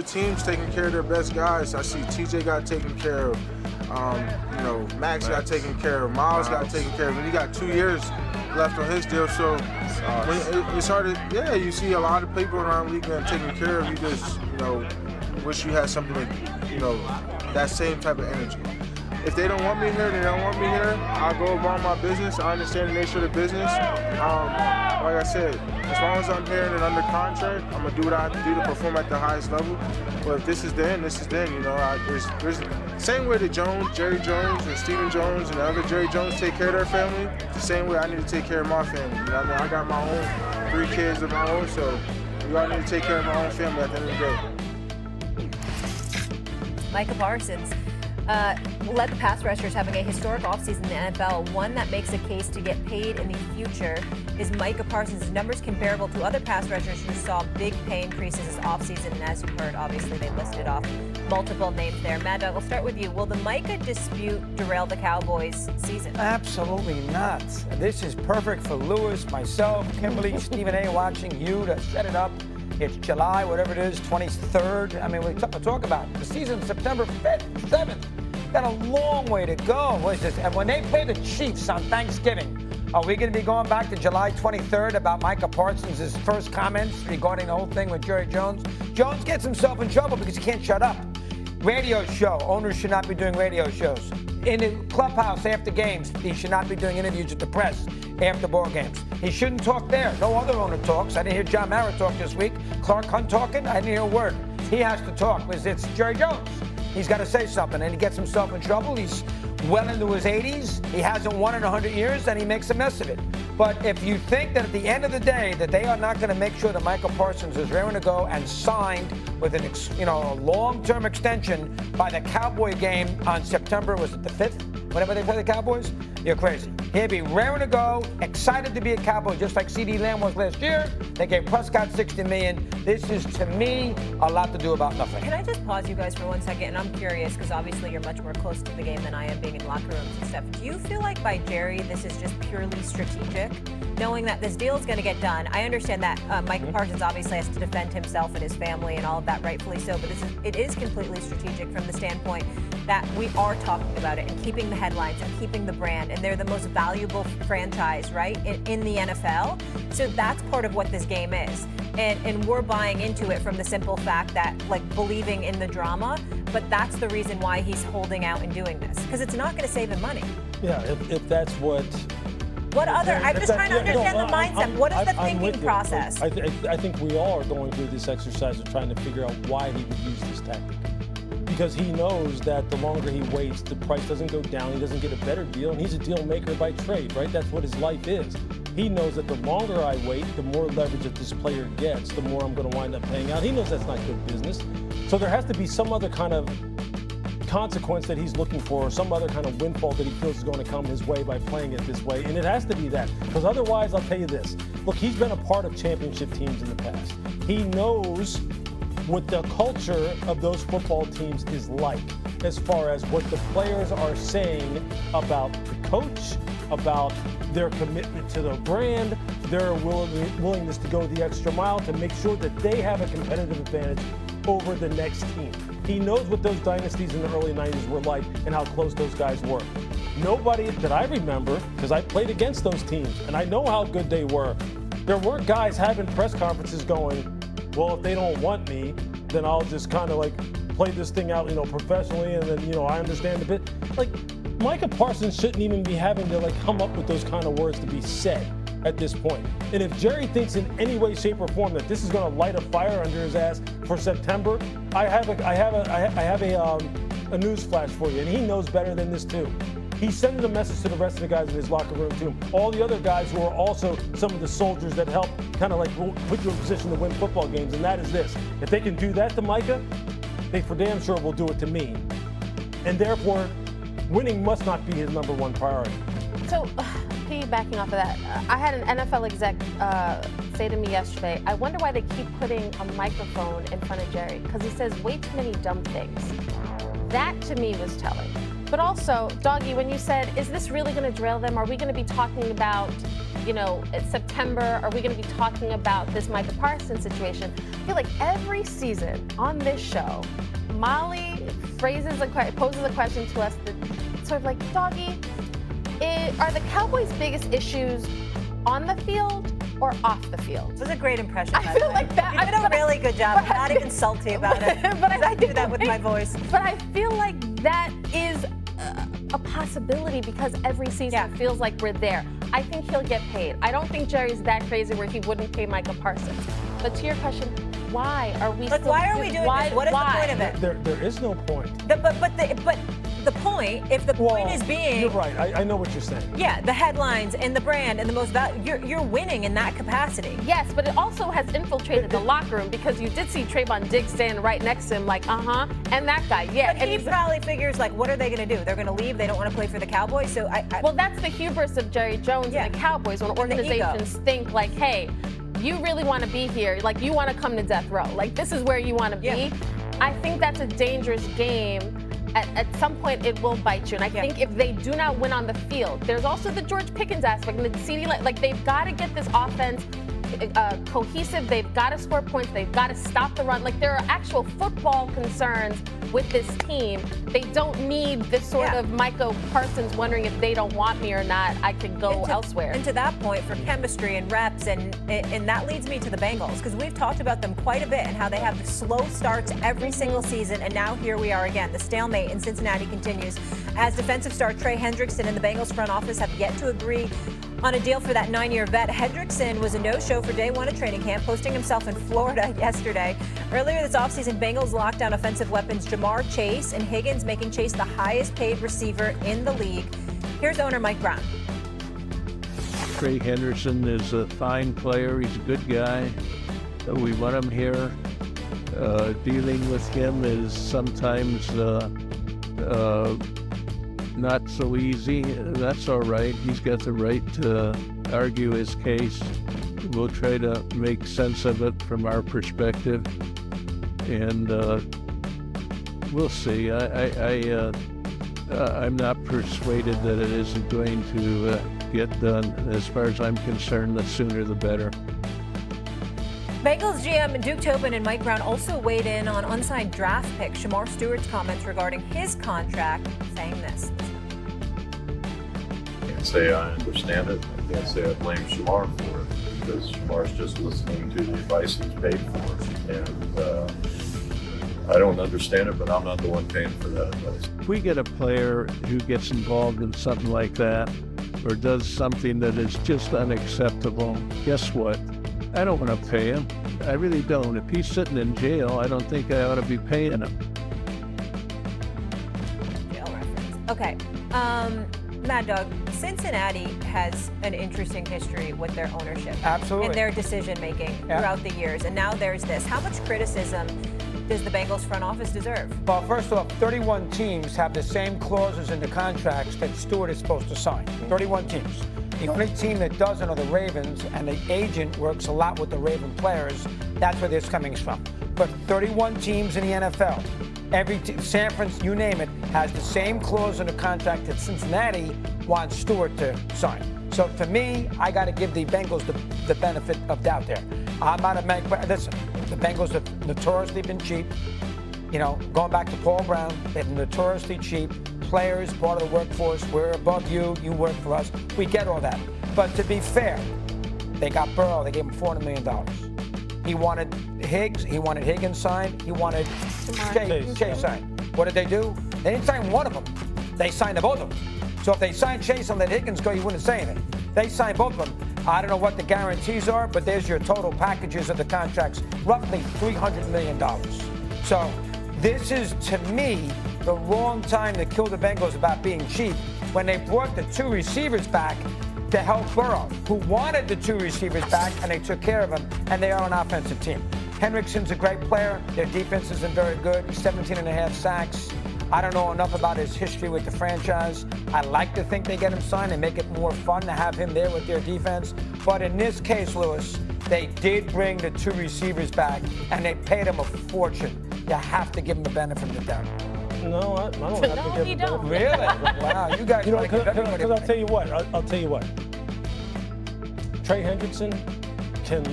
other teams taking care of their best guys. I see TJ got taken care of. Max got taken care of. Miles got taken care of. And he got 2 years left on his deal. So it's hard to, you see a lot of people around the league getting taken care of. You just, wish you had something that, that same type of energy. If they don't want me here, they don't want me here. I'll go about my business. I understand the nature of the business. Like I said, as long as I'm here and under contract, I'm gonna do what I have to do to perform at the highest level. But if this is the end, this is the end. There's the same way that Jerry Jones and Stephen Jones and the other Jerry Jones take care of their family, the same way I need to take care of my family. You know what I mean? I got my own 3 kids of my own, so we all need to take care of my own family at the end of the day. Micah Parsons led the pass rushers having a historic offseason in the NFL, one that makes a case to get paid in the future. Is Micah Parsons' numbers comparable to other pass rushers who saw big pay increases this offseason? And as you heard, obviously they listed off multiple names there. Mad Dog, we'll start with you. Will the Micah dispute derail the Cowboys' season? Absolutely not. This is perfect for Lewis, myself, Kimberly, Stephen A. watching you to set it up. It's July, whatever it is, 23rd. I mean, we talk about it. The season's September 5th, 7th. Got a long way to go. What is this? And when they play the Chiefs on Thanksgiving, are we going to be going back to July 23rd about Micah Parsons' first comments regarding the whole thing with Jerry Jones? Jones gets himself in trouble because he can't shut up. Radio show. Owners should not be doing radio shows. In the clubhouse after games, he should not be doing interviews with the press after ball games. He shouldn't talk there. No other owner talks. I didn't hear John Mara talk this week. Clark Hunt talking. I didn't hear a word. He has to talk because it's Jerry Jones. He's got to say something, and he gets himself in trouble. He's well into his 80s. He hasn't won in 100 years, and he makes a mess of it. But if you think that at the end of the day that they are not going to make sure that Micah Parsons is raring to go and signed with a long-term extension by the Cowboy game on September, was it the 5th? Whenever they play the Cowboys, you're crazy. He'll be raring to go, excited to be a Cowboy, just like C.D. Lamb was last year. They gave Prescott $60 million. This is, to me, a lot to do about nothing. Can I just pause you guys for 1 second? And I'm curious, because obviously you're much more close to the game than I am, being in locker rooms and stuff. Do you feel like by Jerry, this is just purely strategic? Knowing that this deal is going to get done. I understand that Micah Parsons obviously has to defend himself and his family and all of that, rightfully so, but it is completely strategic from the standpoint that we are talking about it and keeping the headlines and keeping the brand, and they're the most valuable franchise, right, in the NFL. So that's part of what this game is. And we're buying into it from the simple fact that, like, believing in the drama, but that's the reason why he's holding out and doing this, because it's not going to save him money. Yeah, if that's what... What other? I'm just trying to understand the mindset. What is the thinking process? I think we all are going through this exercise of trying to figure out why he would use this tactic. Because he knows that the longer he waits, the price doesn't go down, he doesn't get a better deal, and he's a deal maker by trade, right? That's what his life is. He knows that the longer I wait, the more leverage that this player gets, the more I'm going to wind up paying out. He knows that's not good business. So there has to be some other kind of consequence that he's looking for, or some other kind of windfall that he feels is going to come his way by playing it this way. And it has to be that, because otherwise, I'll tell you this. Look, he's been a part of championship teams in the past. He knows what the culture of those football teams is like, as far as what the players are saying about the coach, about their commitment to the brand, their willingness to go the extra mile to make sure that they have a competitive advantage over the next team. He knows what those dynasties in the early 90s were like and how close those guys were. Nobody that I remember, because I played against those teams, and I know how good they were, there weren't guys having press conferences going, well, if they don't want me, then I'll just kind of like play this thing out, professionally, and then, I understand a bit. Like, Micah Parsons shouldn't even be having to come up with those kind of words to be said at this point. And if Jerry thinks in any way, shape, or form that this is going to light a fire under his ass for September, I have a news flash for you, and he knows better than this too. He's sending a message to the rest of the guys in his locker room too. All the other guys who are also some of the soldiers that help kind of put you in position to win football games, and that is this. If they can do that to Micah, they for damn sure will do it to me. And therefore, winning must not be his number one priority. So, piggybacking off of that, I had an NFL exec say to me yesterday, I wonder why they keep putting a microphone in front of Jerry, because he says way too many dumb things. That, to me, was telling. But also, Doggy, when you said, is this really going to derail them? Are we going to be talking about you know, it's September. Are we going to be talking about this Micah Parsons situation? I feel like every season on this show, Molly poses a question to us that sort of like, Doggy, are the Cowboys' biggest issues on the field or off the field? It was a great impression. I feel like that. You did a really good job. I'm not even salty about it. But I do that with my voice. But I feel like that is a possibility because every season feels like we're there. I think he'll get paid. I don't think Jerry's that crazy where he wouldn't pay Micah Parsons. But to your question, why are we? Like, why are we doing this? What is the point of it? There is no point. But the point, if the point is being, you're right. I know what you're saying. Yeah, the headlines and the brand and the most value. You're winning in that capacity. Yes, but it also has infiltrated the locker room because you did see Trayvon Diggs standing right next to him, like, and that guy, yeah. But he probably figures, like, what are they going to do? They're going to leave. They don't want to play for the Cowboys. So well, that's the hubris of Jerry Jones and the Cowboys when organizations think like, hey, you really want to be here, like you want to come to death row, like this is where you want to be. I think that's a dangerous game. At some point, it will bite you. And I think if they do not win on the field, there's also the George Pickens aspect and the CD. Like they've got to get this offense cohesive. They've got to score points. They've got to stop the run. Like there are actual football concerns with this team. They don't need this sort of Micah Parsons wondering if they don't want me or not. I could go elsewhere. And to that point, for chemistry and reps, and that leads me to the Bengals because we've talked about them quite a bit and how they have the slow starts every single season, and now here we are again. The stalemate in Cincinnati continues as defensive star Trey Hendrickson and the Bengals front office have yet to agree on a deal for that 9-year vet. Hendrickson was a no-show for day one of training camp, posting himself in Florida yesterday. Earlier this offseason, Bengals locked down offensive weapons Jamar Chase and Higgins, making Chase the highest-paid receiver in the league. Here's owner Mike Brown. Trey Hendrickson is a fine player. He's a good guy. We want him here. Dealing with him is sometimes not so easy. That's all right. He's got the right to argue his case. We'll try to make sense of it from our perspective, and we'll see. I'm not persuaded that it isn't going to get done. As far as I'm concerned, the sooner the better. Bengals GM Duke Tobin and Mike Brown also weighed in on unsigned draft pick Shamar Stewart's comments regarding his contract, saying this. I can't say I understand it. I can't say I blame Shamar for it because Shamar's just listening to the advice he's paid for. And I don't understand it, but I'm not the one paying for that advice. If we get a player who gets involved in something like that or does something that is just unacceptable, guess what? I don't want to pay him. I really don't. If he's sitting in jail, I don't think I ought to be paying him. Jail reference. Okay. Mad Dog, Cincinnati has an interesting history with their ownership. Absolutely. And their decision-making throughout the years. And now there's this. How much criticism does the Bengals front office deserve? Well, first off, 31 teams have the same clauses in the contracts that Stewart is supposed to sign. 31 teams. The only team that doesn't are the Ravens, and the agent works a lot with the Raven players. That's where this coming from. But 31 teams in the NFL, every team, San Francisco, you name it, has the same clause in the contract that Cincinnati wants Stewart to sign. So for me, I got to give the Bengals the benefit of doubt there. I'm not a man. Listen, the Bengals have notoriously been cheap. You know, going back to Paul Brown, they're notoriously cheap. Players, part of the workforce, we're above you, you work for us. We get all that. But to be fair, they got Burrow, they gave him $400 million. He wanted Higgins signed, he wanted Chase signed. What did they do? They didn't sign one of them. They signed the both of them. So if they signed Chase and let Higgins go, you wouldn't say anything. They signed both of them. I don't know what the guarantees are, but there's your total packages of the contracts, roughly $300 million. So this is, to me, the wrong time to kill the Bengals about being cheap when they brought the two receivers back to help Burrow, who wanted the two receivers back, and they took care of him, and they are an offensive team. Hendrickson's a great player. Their defense isn't very good. 17.5 sacks. I don't know enough about his history with the franchise. I like to think they get him signed and make it more fun to have him there with their defense. But in this case, Lewis, they did bring the two receivers back, and they paid him a fortune. You have to give him the benefit of the doubt. No, I don't have to give you him don't. Really? Wow, you guys. Because I'll tell you what. I'll tell you what. Trey Hendrickson can